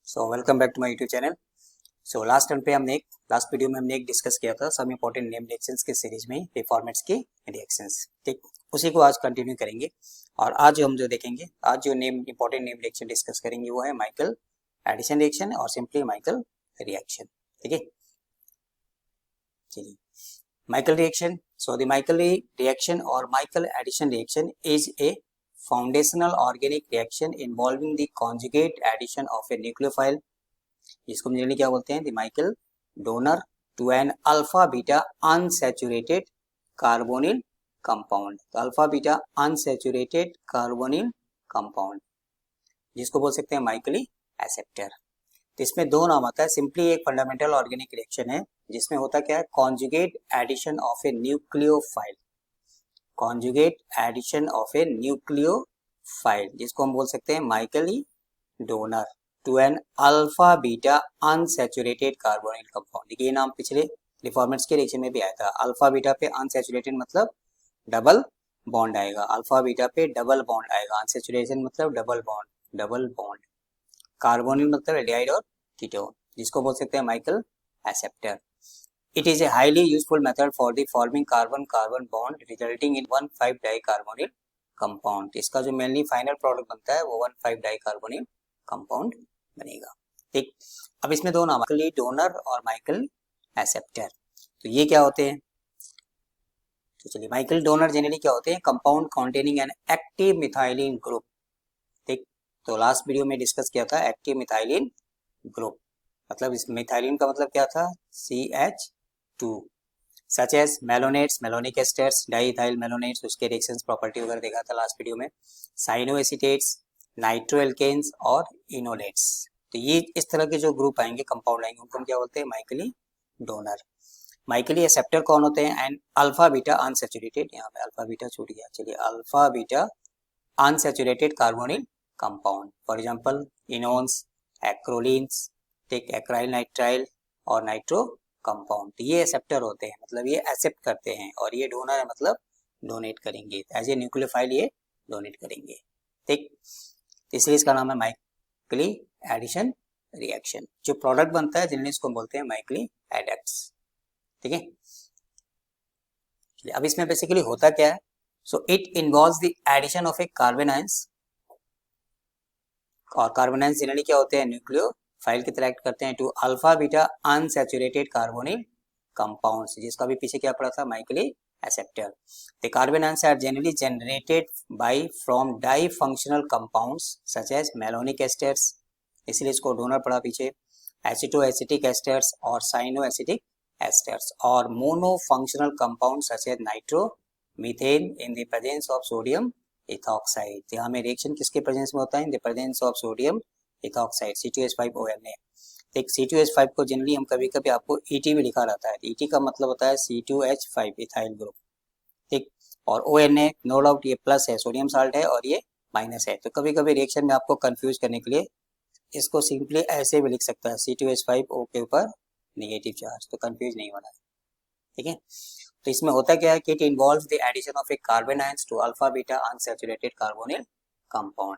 So welcome back to my YouTube channel. So last video में हमने एक discuss किया था सम इंपॉर्टेंट नेम रिएक्शंस के सीरीज में रिफॉर्मेट्स की रिएक्शंस। ठीक, उसी को आज कंटिन्यू करेंगे। और आज हम जो देखेंगे, आज जो इंपॉर्टेंट नेम रिएक्शन डिस्कस करेंगे वो है माइकल एडिशन रिएक्शन और सिंपली माइकल रिएक्शन। ठीक है, चलिए Michael reaction. So the Michael reaction और Michael addition reaction is a foundational organic reaction involving the conjugate addition of a nucleophile, जिसको generally क्या बोलते हैं, the Michael donor to an alpha beta unsaturated carbonyl compound. तो alpha beta unsaturated carbonyl compound जिसको बोल सकते हैं माइकली acceptor. तो इसमें दो नाम आता है। सिंपली एक फंडामेंटल ऑर्गेनिक रिएक्शन है जिसमें होता क्या है, conjugate addition of a nucleophile, conjugate addition of a nucleophile जिसको हम बोल सकते हैं Michael donor to an alpha beta unsaturated carbonyl compound. ये नाम पिछले रिफॉर्मेट्स के रिएक्शन में भी आया था। अल्फा बीटा पे अनसैचुरेटेड मतलब डबल बॉन्ड आएगा, अल्फा बीटा पे डबल बॉन्ड आएगा, अनसैचुरेशन मतलब double bond, double bond, carbonyl मतलब एल्डिहाइड और कीटोन, जिसको बोल सकते हैं Michael acceptor. It is a highly useful method for the forming carbon carbon bond resulting in 1,5 dicarbonyl compound. इसका जो मेनली फाइनल प्रोडक्ट बनता है वो 1,5 डाइकार्बोनिल कंपाउंड बनेगा। ठीक, अब इसमें दो नाम, माइकल डोनर और माइकल एसेप्टर। तो ये क्या होते हैं, तो चलिए माइकल डोनर जनरली क्या होते हैं, compound containing an active methylene group. ठीक, तो लास्ट वीडियो में डिस्कस किया था एक्टिव मिथाइलिन ग्रुप, मतलब इस मिथाइलिन का मतलब क्या था, CH2, such as malonates, malonic esters, diethyl malonates, उसके रिएक्शंस प्रॉपर्टी वगैरह देखा था लास्ट वीडियो में, साइनोएसिटेट्स, नाइट्रोएल्केन्स और इनोलेट्स। तो ये इस तरह के जो ग्रुप आएंगे, कंपाउंड आएंगे, उनको हम क्या बोलते हैं, माइकली डोनर। माइकली एक्सेप्टर कौन होते हैं, एंड अल्फा बीटा अनसैचुरेटेड, यहाँ पे अल्फा बीटा छूट गया, चलिए alpha beta unsaturated carbonyl compound, for example enones, acroleins, take acrylonitrile और नाइट्रो कंपाउंड। तो ये एक्सेप्टर होते हैं, मतलब ये एक्सेप्ट करते हैं, और ये डोनर है मतलब डोनेट करेंगे, एज ए न्यूक्लियोफाइल ये डोनेट करेंगे। ठीक, इसलिए इसका नाम है माइकली एडिशन रिएक्शन। जो प्रोडक्ट बनता है जिन्हें इसको बोलते हैं माइकली एडक्ट्स। ठीक है, अब इसमें बेसिकली होता क्या है, so it involves the addition of a carbanions, और कार्बन आयंस जनरली क्या होते हैं, न्यूक्लियोफाइल की तरह एक्ट करते हैं, to alpha beta unsaturated carbonyl compounds, जिसका भी पीछे क्या पड़ा था, माइकली acceptor. The carbon ions are generally generated by from difunctional compounds such as malonic esters, इसलिए इसको डोनर पड़ा पीछे, एसिटोएसिटिक एस्टर्स और साइनोएसिटिक एस्टर्स, और monofunctional compound such as nitromethane in the presence of sodium ethoxide. यहाँ में रिएक्शन किसके presence में होता है, in the presence of sodium ethoxide, C2H5ONA। एक C2H5 को जनरली हम कभी कभी आपको ET भी लिखा रहता है, ET का मतलब होता है C2H5 इथाइल ग्रुप। ठीक, और ONA नो डाउट ये प्लस है, सोडियम साल्ट है, और ये माइनस है। तो कभी कभी रिएक्शन में आपको कंफ्यूज करने के लिए इसको सिंपली ऐसे भी लिख सकता है, C2H5O के ऊपर नेगेटिव चार्ज, तो कंफ्यूज नहीं होना है। ठीक है, तो इसमें होता क्या है कि it involves the addition of a carbanions to alpha beta unsaturated carbonyl compound.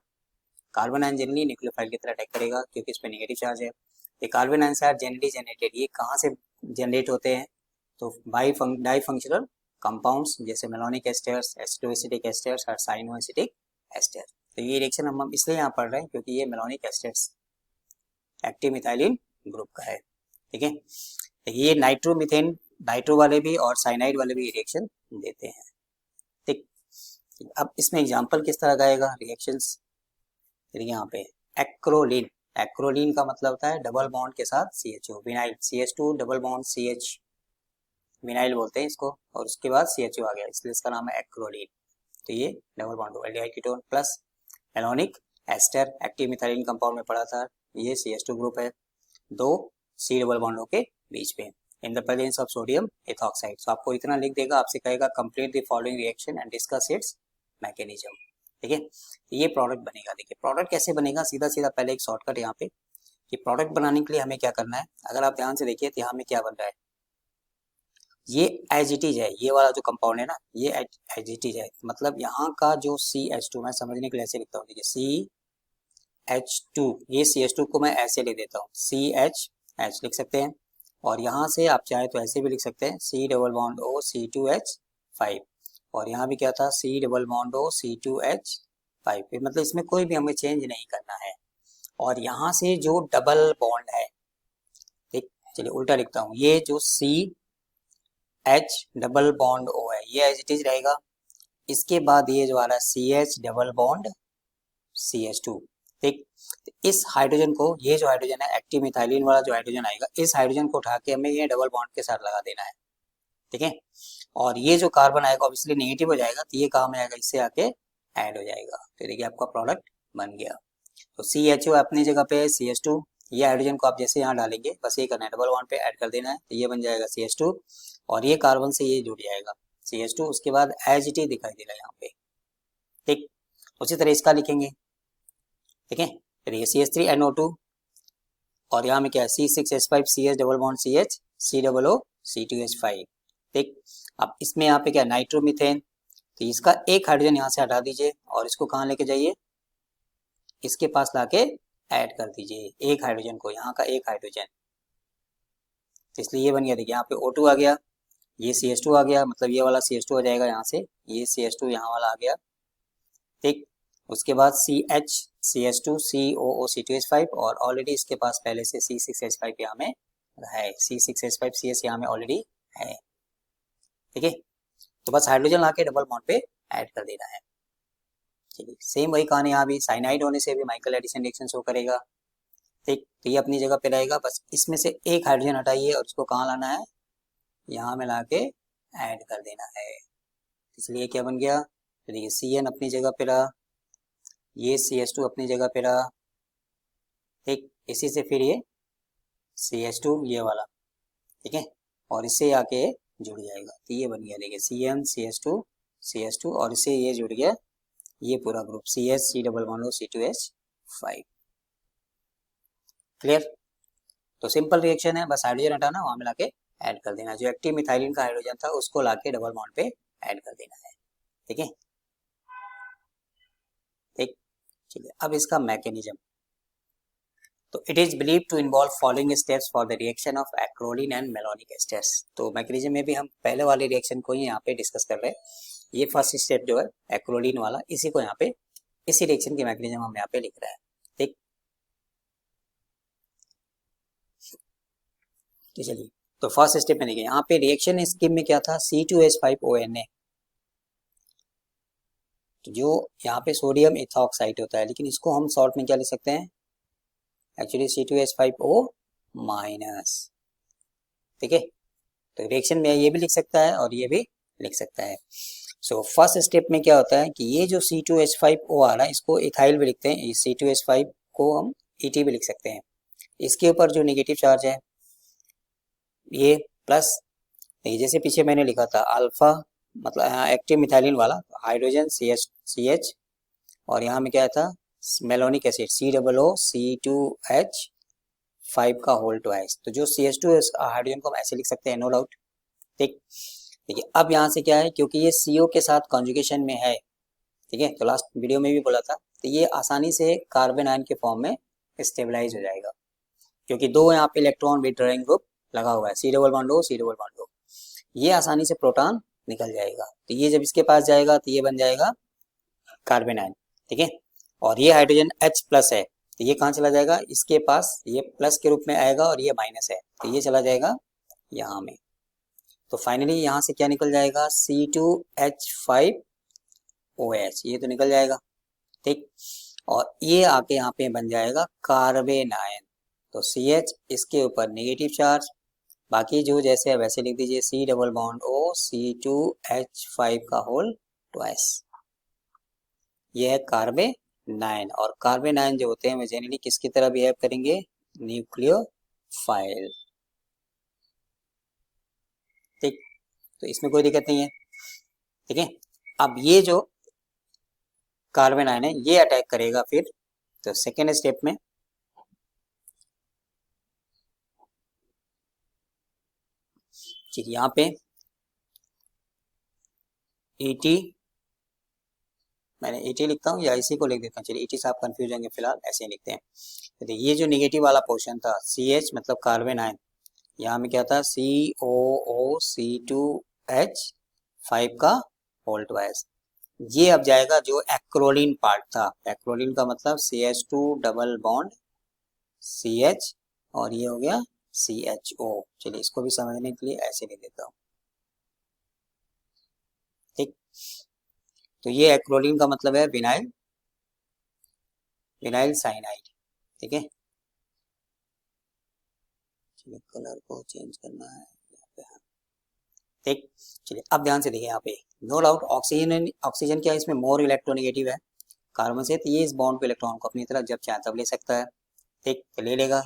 Carbanion generally nucleophile की तरह अटैक करेगा क्योंकि इस पे नेगेटिव चार्ज है। ये carbanions are generally generated, ये कहाँ से जनरेट होते हैं, तो डाई फंक्शनल कंपाउंड्स जैसे मेलोनिक एस्टर्स, एसिटोएसिटिक एस्टर्स और साइनोएसिटिक एस्टर। तो ये रिएक्शन हम इसलिए यहाँ पढ़ रहे हैं क्योंकि ये malonic asters active methylene group का है। ठीक है, ये नाइट्रोमीथेन, नाइट्रो वाले भी और साइनाइड वाले भी रिएक्शन देते हैं। ठीक, अब इसमें एग्जाम्पल किस तरह का आएगा रिएक्शंस, यहाँ पे एक्रोलिन, एक्रोलिन का मतलब होता है डबल बॉन्ड के साथ CHO, vinyl, CH2 double bond CH, vinyl बोलते हैं इसको, और उसके बाद CHO आ गया, इसलिए इसका नाम है एक्रोलिन। तो ये double bond aldehyde ketone plus malonic ester, active methylene compound में पड़ा था, ये CH2 ग्रुप है, दो C डबल बॉन्डों के बीच में, इन the presence of sodium ethoxide. तो आपको इतना लिख देगा, आपसे कहेगा complete the following reaction and discuss it's mechanism. ठीक है, ये प्रोडक्ट बनेगा। देखिए प्रोडक्ट कैसे बनेगा, सीधा सीधा पहले एक शॉर्टकट यहाँ पे, कि प्रोडक्ट बनाने के लिए हमें क्या करना है, अगर आप ध्यान से देखिए तो यहाँ में क्या बन रहा है, ये एज इट इज है, ये वाला जो कंपाउंड है ना, ये एज इट इज है, मतलब यहाँ का जो CH2, मैं समझने के लिए ऐसे लिखता हूँ, देखिए CH2, ये CH2 को मैं ऐसे लिख देता हूँ, CH लिख सकते हैं। और यहाँ से आप चाहे तो ऐसे भी लिख सकते हैं, C double bond O C2H5। और यहाँ भी क्या था, C double bond O C2H5। मतलब इसमें कोई भी हमें चेंज नहीं करना है। और यहाँ से जो डबल बॉन्ड है, ठीक, चलिए उल्टा लिखता हूँ, ये जो CH डबल बॉन्ड O है ये एज इट इज रहेगा। इसके बाद ये जो आ रहा है CH डबल बॉन्ड CH2, ठीक। इस हाइड्रोजन को, ये जो हाइड्रोजन है एक्टिव मिथाइलिन वाला जो हाइड्रोजन आएगा, इस हाइड्रोजन को उठा के हमें ये डबल बॉन्ड के साथ लगा देना है, ठीक है। और ये जो कार्बन आएगा ऑब्वियसली नेगेटिव हो जाएगा, तो ये काम आएगा, इससे आके ऐड हो जाएगा। तो देखिए आपका प्रोडक्ट बन गया। तो CHO अपनी जगह पे है, CH2, ये हाइड्रोजन को आप जैसे यहाँ डालेंगे बस ये करना है, डबल बॉन्ड पे ऐड कर देना है, तो ये बन जाएगा CH2। और ये कार्बन से ये जुड़ जाएगा CH2, उसके बाद एज इट इज दिखाई दे रहा है यहाँ पे, ठीक। उसी तरह इसका लिखेंगे, ठीक है। फिर ये CH3NO2 और यहाँ में क्या है C6H5 CH double bond CH C double O C2H5, ठीक। अब इसमें यहाँ पे क्या नाइट्रोमीथेन, तो इसका एक हाइड्रोजन यहाँ से हटा दीजिए और इसको कहाँ लेके जाइए, इसके पास लाके ऐड कर दीजिए एक हाइड्रोजन को, यहाँ का एक हाइड्रोजन। इसलिए ये बन गया, देखिए यहाँ पे O2 आ गया, ये CH2 आ गया, मतलब ये वाला CH2 हो जाएगा यहाँ से, ये CH2 यहाँ वाला आ गया, ठीक। उसके बाद CH CH2 COO C2H5 और ऑलरेडी इसके पास पहले से C6H5 यहाँ में है, C6H5 CH यहाँ में ऑलरेडी है, ठीक है। तो बस हाइड्रोजन लाके डबल बॉन्ड पे ऐड कर देना है। चलिए सेम वही कहानी यहाँ भी, साइनाइड होने से भी माइकल एडिसन रिएक्शन शो करेगा, ठीक। तो ये अपनी जगह पे रहेगा, बस इसमें से एक हाइड्रोजन हटाइए और इसको कहाँ लाना है, यहाँ में लाके ऐड कर देना है। इसलिए क्या बन गया, तो देखिए CN अपनी जगह पे रहा, ये CH2 अपनी जगह पे रहा, ठीक। इसी से फिर ये CH2 ये वाला, ठीक है, और इससे आके जुड़ जाएगा, तो ये बन गया, देखिए CN CH2 और इससे ये जुड़ गया, ये पूरा group CH C double bond O C2H5। Clear. तो सिंपल रिएक्शन है, बस हाइड्रोजन हटाना, वहां में लाके ऐड कर देना, जो एक्टिव मिथाइलिन का हाइड्रोजन था उसको लाके डबल बॉन्ड पे ऐड कर देना है, ठीक है, ठीक। चलिए अब इसका मैकेनिज्म, तो it is believe to involve following steps for the reaction of acrolein and malonic esters. तो मैकेनिज्म में भी हम पहले वाले रिएक्शन को ही यहाँ पे डिस्कस कर रहे हैं। ये फर्स्ट स्टेप जो है एक्रोलीन वाला, इसी को यहाँ पे, इसी रिएक्शन की मैकेनिज्म हम यहाँ पे लिख रहे हैं, ठीक। तो चलिए, तो फर्स्ट स्टेप में देखिए यहाँ पे रिएक्शन स्कीम में क्या था, C2H5ONA, तो जो यहाँ पे सोडियम इथॉक्साइड होता है, लेकिन इसको हम शॉर्ट में क्या लिख सकते हैं, एक्चुअली C2H5O माइनस, ठीक है। तो रिएक्शन में ये भी लिख सकता है और ये भी लिख सकता है। सो फर्स्ट स्टेप में क्या होता है कि ये जो C2H5O आ रहा है इसको इथाइल भी लिखते हैं, इस C2H5 को हम ET भी लिख सकते हैं। इसके ऊपर जो नेगेटिव चार्ज है ये प्लस, जैसे पीछे मैंने लिखा था अल्फा, मतलब एक्टिव मिथाइलिन वाला हाइड्रोजन CH और यहाँ में क्या था malonic acid C double O C2H5 का होल ट्वाइस। तो जो CH2 हाइड्रोजन को हम ऐसे लिख सकते हैं, नो डाउट, ठीक। देखिए अब यहाँ से क्या है, क्योंकि ये CO के साथ कॉन्जुगेशन में है, ठीक है, तो लास्ट वीडियो में भी बोला था, तो ये आसानी से कार्बन आयन के फॉर्म में स्टेबलाइज हो जाएगा, क्योंकि दो यहाँ पे इलेक्ट्रॉन विड्रॉइंग ग्रुप लगा हुआ है, C double bond O C double bond O, ये आसानी से प्रोटॉन निकल जाएगा। तो ये जब इसके पास जाएगा तो ये बन जाएगा कार्बन आयन, ठीक है। और ये हाइड्रोजन H प्लस है, तो ये कहाँ चला जाएगा, इसके पास ये प्लस के रूप में आएगा और ये माइनस है, तो ये चला जाएगा यहाँ में। तो फाइनली यहाँ से क्या निकल जाएगा, C2H5OH, ये तो निकल जाएगा, ठीक। और ये आके यहाँ पे बन जाएगा कार्बन आयन, तो CH इसके ऊपर नेगेटिव चार्ज, बाकी जो जैसे है वैसे लिख दीजिए, C double bond O C2H5 का होल ट्वाइस, ये है कार्बन आयन। और कार्बन आयन जो होते हैं वे जनरली किसकी तरह बिहेव करेंगे, न्यूक्लियोफाइल, ठीक। तो इसमें कोई दिक्कत नहीं है, ठीक है। अब ये जो कार्बन आयन है ये अटैक करेगा फिर, तो सेकेंड स्टेप में ठीक यहाँ पे ET मैंने ET लिखता हूँ या इसी को लिख देता हूँ, चलिए ET से आप कंफ्यूज होंगे, फिलहाल ऐसे ही लिखते हैं। तो ये जो नेगेटिव वाला पोर्शन था CH मतलब कार्बन आयन, यहाँ में क्या था COOC2H5 का होल ट्वाइस। ये अब जाएगा जो एक्रोलीन पार्ट था, एक्रोलीन का मतलब CH2 डबल बॉन्ड CH और ये हो गया CHO। चलिए इसको भी समझने के लिए ऐसे लिख देता हूँ, ठीक। तो ये एक्रोलीन का मतलब है विनाइल, विनाइल साइनाइड, ठीक है। चलिए कलर को चेंज करना है यहाँ पे, ठीक। चलिए अब ध्यान से देखिए यहाँ पे, नो डाउट ऑक्सीजन क्या है, इसमें मोर इलेक्ट्रोनेगेटिव है कार्बन से, तो ये इस बॉन्ड पे इलेक्ट्रॉन को अपनी तरफ जब चाहे तब ले सकता है, ठीक, तो ले लेगा,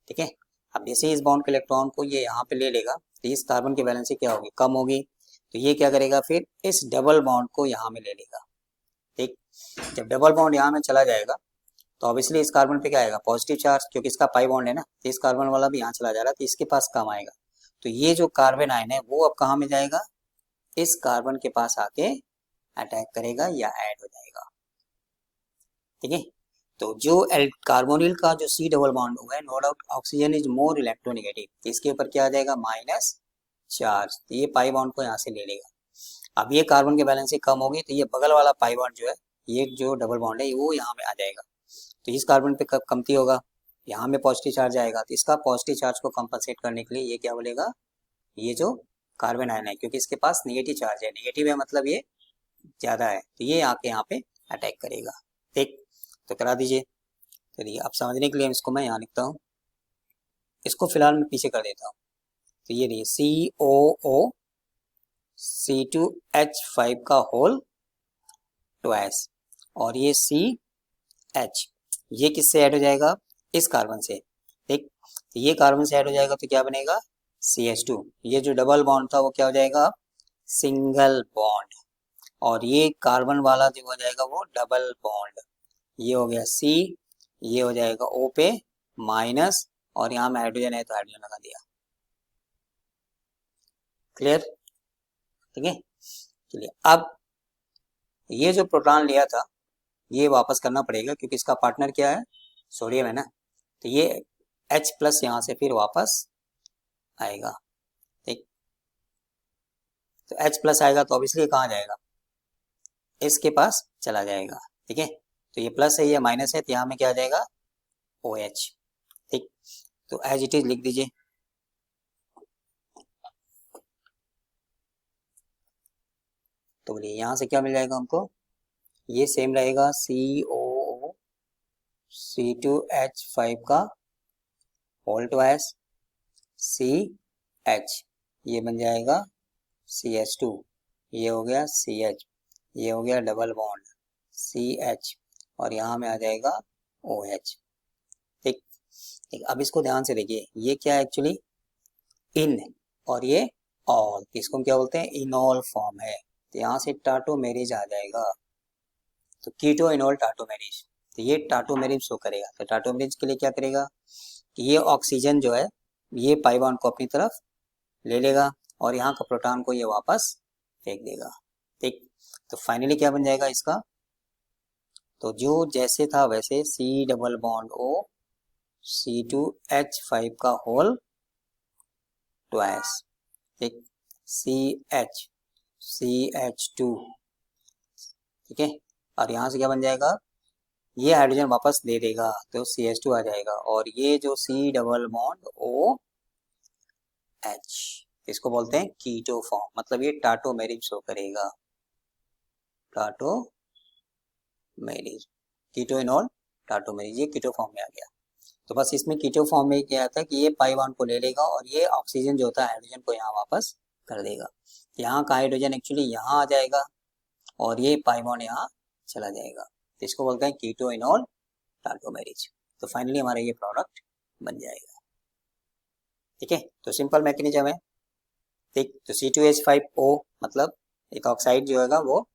ठीक है। अब जैसे इस बॉन्ड के इलेक्ट्रॉन को ये यहाँ पे ले लेगा तो इस कार्बन की वैलेंसी क्या होगी, कम होगी, तो ये क्या करेगा फिर इस डबल बॉन्ड को यहाँ में ले लेगा, ठीक। जब डबल बॉन्ड यहाँ में चला जाएगा तो ऑब्वियसली इस कार्बन पे क्या आएगा, पॉजिटिव चार्ज, क्योंकि इसका पाई बॉन्ड है ना, तो इस कार्बन वाला भी यहाँ चला जा रहा है तो इसके पास कम आएगा। तो ये जो कार्बन आयन है वो अब कहाँ में जाएगा, इस कार्बन के पास आके अटैक करेगा या ऐड हो जाएगा, ठीक है। तो जो कार्बोनिल का जो C डबल बॉन्ड हुआ है, no doubt oxygen is more electronegative, इसके ऊपर क्या आ जाएगा माइनस चार्ज, तो ये पाई बॉन्ड को यहाँ से ले लेगा। अब ये कार्बन के बैलेंस से कम होगी तो ये बगल वाला पाई बॉन्ड जो है, ये जो डबल बॉन्ड है वो यहाँ में आ जाएगा, तो इस कार्बन पे कमती होगा, यहाँ में पॉजिटिव चार्ज आएगा, तो इसका पॉजिटिव चार्ज को कंपनसेट करने के लिए ये क्या बोलेगा, ये जो कार्बन आयन है क्योंकि इसके पास नेगेटिव चार्ज है, नेगेटिव है मतलब ये ज्यादा है, तो ये आके यहाँ पे अटैक करेगा, ठीक। तो करा दीजिए। चलिए अब समझने के लिए इसको मैं यहाँ लिखता हूँ, इसको फिलहाल मैं पीछे कर देता हूँ। तो ये रही COOC2H5 का होल ट्वाइस और ये CH, ये किससे ऐड हो जाएगा, इस कार्बन से, ठीक। तो ये कार्बन से ऐड हो जाएगा तो क्या बनेगा CH2, ये जो डबल बॉन्ड था वो क्या हो जाएगा सिंगल बॉन्ड, और ये कार्बन वाला जो हो जाएगा वो डबल बॉन्ड, ये हो गया C, ये हो जाएगा O पे माइनस, और यहाँ में हाइड्रोजन है तो हाइड्रोजन लगा दिया, क्लियर, ठीक है। चलिए अब ये जो प्रोटॉन लिया था ये वापस करना पड़ेगा क्योंकि इसका पार्टनर क्या है, सोडियम है ना, तो ये H प्लस यहाँ से फिर वापस आएगा, ठीक। तो H प्लस आएगा तो ऑब्वियसली कहाँ जाएगा, इसके पास चला जाएगा, ठीक है। तो ये प्लस है ये माइनस है तो यहाँ में क्या आ जाएगा OH, ठीक। तो एज इट इज लिख दीजिए। तो बोलिए यहाँ से क्या मिल जाएगा हमको, ये सेम रहेगा COOC2H5 का होल ट्वाइस CH, ये बन जाएगा CH2, ये हो गया CH, ये हो गया डबल बॉन्ड CH, और यहाँ में आ जाएगा OH, ठीक। अब इसको ध्यान से देखिए, ये क्या है एक्चुअली इन और ये ऑल, इसको हम क्या बोलते हैं इनॉल फॉर्म है, तो यहाँ से टाटोमेरिज आ जाएगा, तो कीटो इनॉल टाटोमेरिज, तो ये टाटोमेरिज शो करेगा। तो टाटोमेरिज के लिए क्या करेगा कि ये ऑक्सीजन जो है ये पाई बॉन्ड को अपनी तरफ ले लेगा और यहाँ का प्रोटॉन को ये वापस फेंक देगा, ठीक। तो फाइनली क्या बन जाएगा इसका, तो जो जैसे था वैसे C double bond O C2H5 का होल ट्वाइस, ठीक, CH CH2, ठीक है। और यहाँ से क्या बन जाएगा, ये हाइड्रोजन वापस दे देगा तो CH2 आ जाएगा, और ये जो C डबल बॉन्ड OH, इसको बोलते हैं कीटो फॉर्म, मतलब ये टाटोमेरिज शो करेगा, टाटोमेरिज, कीटो इनॉल टाटोमेरिज, ये कीटो फॉर्म में आ गया। तो बस इसमें कीटो फॉर्म में क्या आता है कि ये पाई बॉन्ड को ले लेगा और ये ऑक्सीजन जो होता है हाइड्रोजन को यहाँ वापस कर देगा, यहाँ का हाइड्रोजन एक्चुअली यहाँ आ जाएगा और ये पाई बॉन्ड यहाँ चला जाएगा, तो इसको बोलते हैं कीटो इनॉल टाटोमेरिज। तो फाइनली हमारा ये प्रोडक्ट बन जाएगा, ठीक है। तो सिंपल मैकेनिज्म है, ठीक। तो C2H5O मतलब एक ऑक्साइड जो है वो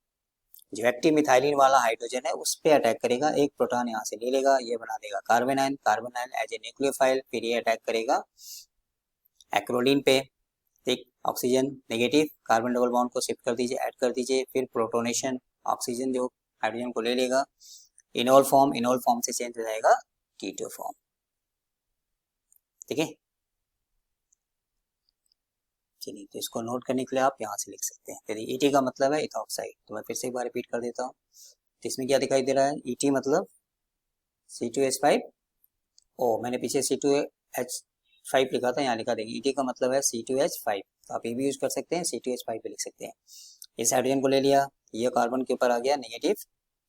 जो एक्टिव मिथाइलिन वाला हाइड्रोजन है उस पर अटैक करेगा, एक प्रोटॉन यहाँ से ले लेगा, ये बना देगा carbanion, carbanion as a nucleophile, फिर ये अटैक करेगा एक्रोलीन पे, ठीक। Oxygen negative, carbon double bond को शिफ्ट कर दीजिए, ऐड कर दीजिए, फिर प्रोटोनेशन, ऑक्सीजन जो हाइड्रोजन को ले लेगा, इनोल फॉर्म से चेंज हो जाएगा कीटो फॉर्म। ठीक है, चलिए तो इसको नोट करने के लिए आप यहाँ से लिख सकते हैं। यदि ET का मतलब है इथॉक्साइड, तो मैं फिर से एक बार रिपीट कर देता हूँ। तो इसमें क्या दिखाई दे रहा है, ET मतलब C2H5O, मैंने पीछे C2H5 लिखा था, यहाँ लिखा देंगे ET का मतलब है C2H5, तो आप ये भी यूज कर सकते हैं, C2H5 भी लिख सकते हैं। इस हाइड्रोजन को ले लिया, ये कार्बन के ऊपर आ गया नेगेटिव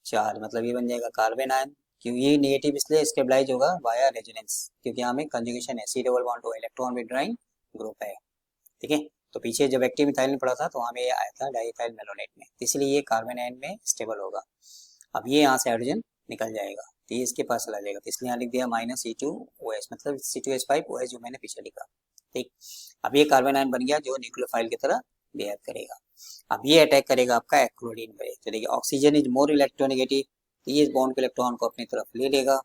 चार्ज, मतलब ये बन जाएगा कार्बन आयन। क्यों ये नेगेटिव, इसलिए स्टेबलाइज होगा वाया रेजोनेंस, क्योंकि यहाँ में कंजुगेशन है, C double bond O, electron withdrawing group है। ठीक है, तो पीछे जब एक्टिव मिथाइल में पढ़ा था तो हमें ये आया था डाइथाइल मेलोनेट में, इसलिए ये कार्बन आयन में स्टेबल होगा। अब ये यहाँ से हाइड्रोजन निकल जाएगा, तो ये इसके पास चला जाएगा, तो इसलिए यहाँ लिख दिया -C2OH, मतलब C2H5OH जो मैंने पीछे लिखा। ठीक, अब ये कार्बन आयन बन गया जो न्यूक्लियोफाइल की तरह बिहेव करेगा। अब ये अटैक करेगा आपका एक्लोरीन पे, तो देखिए ऑक्सीजन इज मोर इलेक्ट्रोनेगेटिव, तो ये इस बॉन्ड के इलेक्ट्रॉन को अपनी तरफ ले लेगा,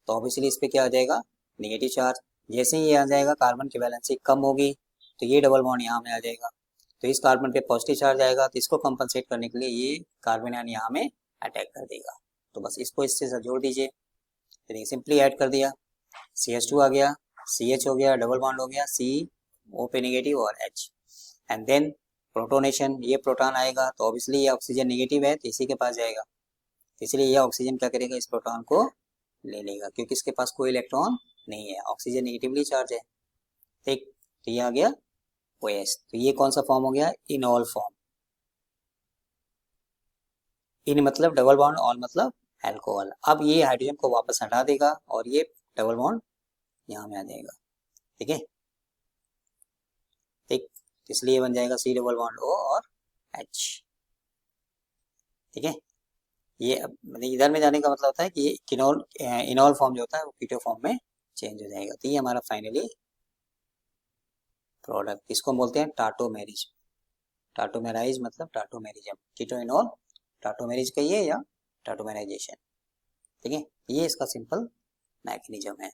तो ऑब्वियसली इस पे क्या आ जाएगा, नेगेटिव चार्ज। जैसे ही ये आ जाएगा, कार्बन की वैलेंसी कम होगी, तो ये डबल बॉन्ड यहाँ में आ जाएगा, तो इस कार्बन पे पॉजिटिव चार्ज आएगा, तो इसको कंपनसेट करने के लिए ये कार्बन आयन यहाँ में अटैक कर देगा। तो बस इसको इससे जोड़ दीजिए, तो देखिए सिंपली ऐड कर दिया, CH2 आ गया, CH हो गया, डबल बॉन्ड हो गया, CO पे नेगेटिव और H, एंड देन प्रोटोनेशन, ये प्रोटॉन आएगा, तो ऑब्वियसली ये ऑक्सीजन नेगेटिव है, तो इसी के पास जाएगा, तो इसलिए ये ऑक्सीजन क्या करेगा, इस प्रोटॉन को ले लेगा, क्योंकि इसके पास कोई इलेक्ट्रॉन नहीं है, ऑक्सीजन नेगेटिवली चार्ज है। ठीक, तो ये आ गया OH, तो ये कौन सा फॉर्म हो गया, इनॉल फॉर्म। इन मतलब डबल बॉन्ड, ऑल मतलब अल्कोहल। अब ये हाइड्रोजन को वापस हटा देगा और ये डबल बॉन्ड यहाँ में आ जाएगा। ठीक है, ठीक, इसलिए बन जाएगा C डबल बॉन्ड O और H। ठीक है, ये मतलब इधर में जाने का मतलब होता है कि ये इनॉल फॉर्म जो होता है वो कीटो फॉर्म में चेंज हो जाएगा। तो ये हमारा फाइनली प्रोडक्ट, इसको बोलते हैं टाटोमेरिज। टाटोमेराइज मतलब टाटोमेरिज्म, कीटो इनॉल टाटोमेरिज कहिए या टाटोमेराइजेशन। ठीक है, ये इसका सिंपल मैकेनिज्म है।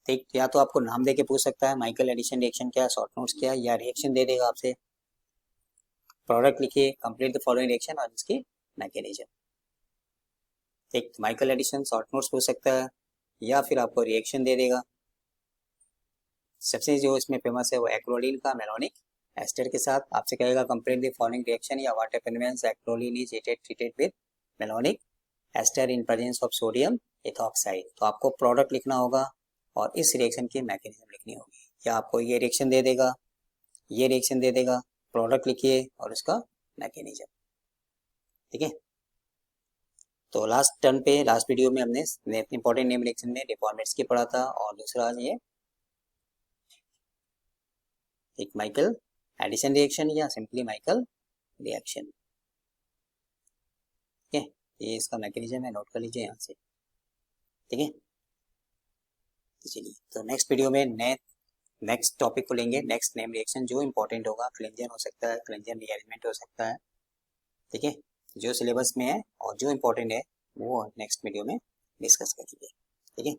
ठीक, या तो आपको नाम दे के पूछ सकता है माइकल एडिशन रिएक्शन क्या है, शॉर्ट नोट्स क्या है, या रिएक्शन दे देगा आपसे, प्रोडक्ट लिखिए, कंप्लीट द फॉलोइंग रिएक्शन और इसकी मैकेनिज्म। ठीक, माइकल एडिशन शॉर्ट नोट्स पूछ सकता है, या फिर आपको रिएक्शन दे देगा। सबसे जो इसमें फेमस है वो एक्रोलीन का मेलोनिक एस्टर के साथ, आपसे कहेगा कंप्लीट द फॉलोइंग रिएक्शन या what happened when acrolein is treated with malonic ester in presence of sodium ethoxide. तो आपको प्रोडक्ट लिखना होगा और इस रिएक्शन की मैकेनिज्म लिखनी होगी, या आपको ये रिएक्शन दे देगा, ये रिएक्शन दे देगा, प्रोडक्ट लिखिए और उसका मैकेनिज्म। ठीक है, तो लास्ट टर्न पे लास्ट वीडियो में हमने इंपॉर्टेंट नेम रिएक्शन में रिफॉर्मेट्स की पढ़ा था, और दूसरा ये एक माइकल एडिशन रिएक्शन या सिंपली माइकल रिएक्शन। ठीक है, ये इसका मैकेनिज्म है, नोट कर लीजिए यहाँ से। ठीक है, चलिए तो नेक्स्ट वीडियो में नेक्स्ट टॉपिक को लेंगे, नेक्स्ट नेम रिएक्शन जो इंपॉर्टेंट होगा, क्लेंजन हो सकता है, क्लेंजन रीअरेंजमेंट हो सकता है। ठीक है, जो सिलेबस में है और जो इंपॉर्टेंट है वो नेक्स्ट वीडियो में डिस्कस करेंगे। ठीक है।